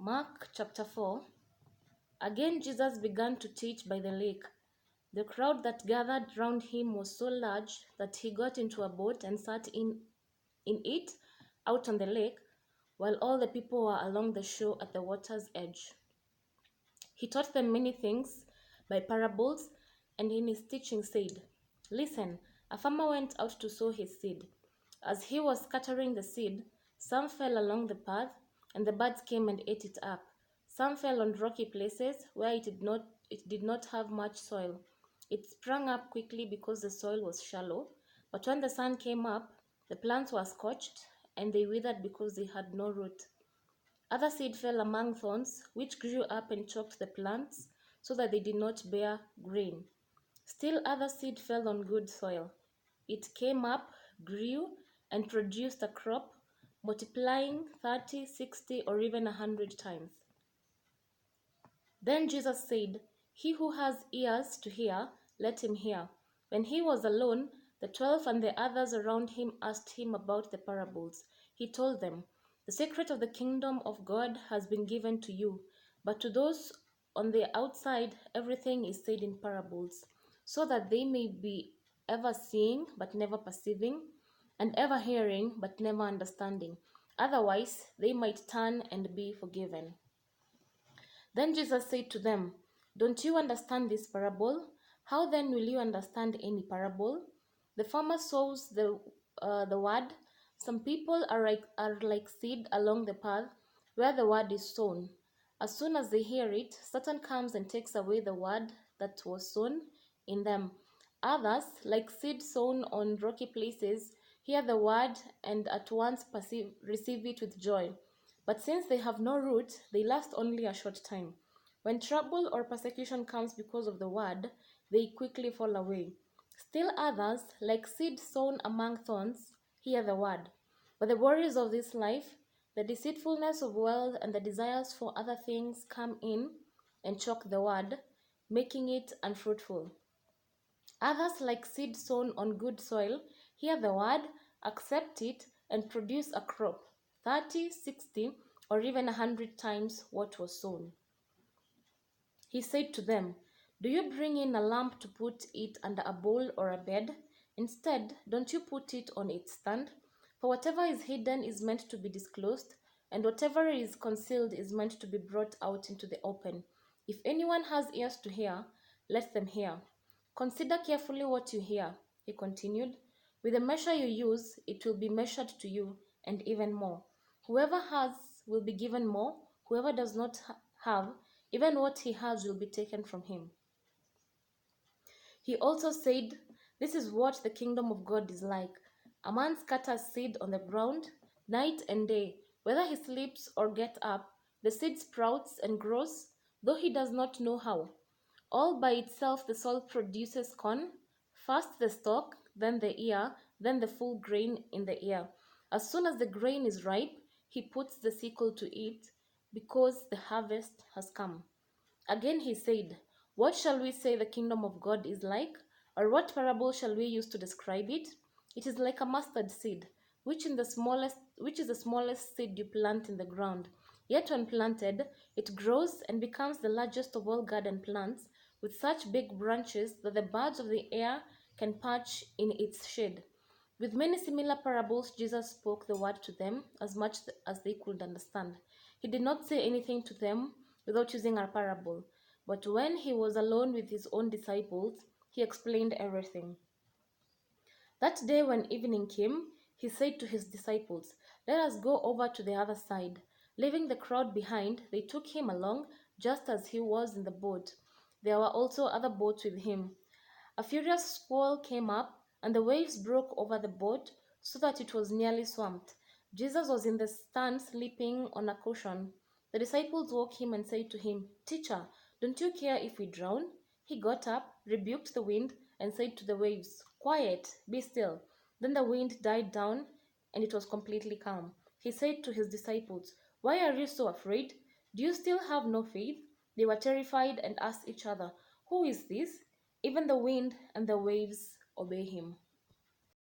Mark chapter 4. Again Jesus began to teach by the lake. The crowd that gathered round him was so large that he got into a boat and sat in it out on the lake, while all the people were along the shore at the water's edge. He taught them many things by parables, and in his teaching said, "Listen, a farmer went out to sow his seed. As he was scattering the seed, some fell along the path, and the birds came and ate it up. Some fell on rocky places where it did not have much soil. It sprang up quickly because the soil was shallow, but when the sun came up, the plants were scorched, and they withered because they had no root. Other seed fell among thorns, which grew up and choked the plants, so that they did not bear grain. Still other seed fell on good soil. It came up, grew, and produced a crop, multiplying 30, 60, or even 100 times." Then Jesus said, "He who has ears to hear, let him hear." When he was alone, the 12 and the others around him asked him about the parables. He told them, "The secret of the kingdom of God has been given to you, but to those on the outside everything is said in parables, so that they may be ever seeing but never perceiving, and ever hearing but never understanding. Otherwise they might turn and be forgiven." Then Jesus said to them, "Don't you understand this parable? How then will you understand any parable? The farmer sows the word. Some people are like seed along the path where the word is sown. As soon as they hear it, Satan comes and takes away the word that was sown in them. Others, like seed sown on rocky places, hear the word and at once receive it with joy. But since they have no root, they last only a short time. When trouble or persecution comes because of the word, they quickly fall away. Still others, like seed sown among thorns, hear the word. But the worries of this life, the deceitfulness of wealth, and the desires for other things come in and choke the word, making it unfruitful. Others, like seed sown on good soil, hear the word, accept it, and produce a crop, 30, 60, or even 100 times what was sown. He said to them, "Do you bring in a lamp to put it under a bowl or a bed? Instead, don't you put it on its stand? For whatever is hidden is meant to be disclosed, and whatever is concealed is meant to be brought out into the open. If anyone has ears to hear, let them hear. Consider carefully what you hear," he continued. "With the measure you use, it will be measured to you, and even more. Whoever has will be given more. Whoever does not have, even what he has will be taken from him." He also said, "This is what the kingdom of God is like. A man scatters seed on the ground night and day. Whether he sleeps or gets up, the seed sprouts and grows, though he does not know how. All by itself the soil produces corn, first the stalk, then the ear, then the full grain in the ear. As soon as the grain is ripe, he puts the sickle to it, because the harvest has come." Again he said, "What shall we say the kingdom of God is like? Or what parable shall we use to describe it? It is like a mustard seed, which is the smallest seed you plant in the ground. Yet when planted, it grows and becomes the largest of all garden plants, with such big branches that the birds of the air can perch in its shade." With many similar parables, Jesus spoke the word to them as much as they could understand. He did not say anything to them without using a parable, but when he was alone with his own disciples, he explained everything. That day when evening came, he said to his disciples, "Let us go over to the other side." Leaving the crowd behind, they took him along, just as he was in the boat. There were also other boats with him. A furious squall came up, and the waves broke over the boat so that it was nearly swamped. Jesus was in the stern sleeping on a cushion. The disciples woke him and said to him, "Teacher, don't you care if we drown?" He got up, rebuked the wind, and said to the waves, "Quiet, be still." Then the wind died down, and it was completely calm. He said to his disciples, "Why are you so afraid? Do you still have no faith?" They were terrified and asked each other, "Who is this? Even the wind and the waves obey him."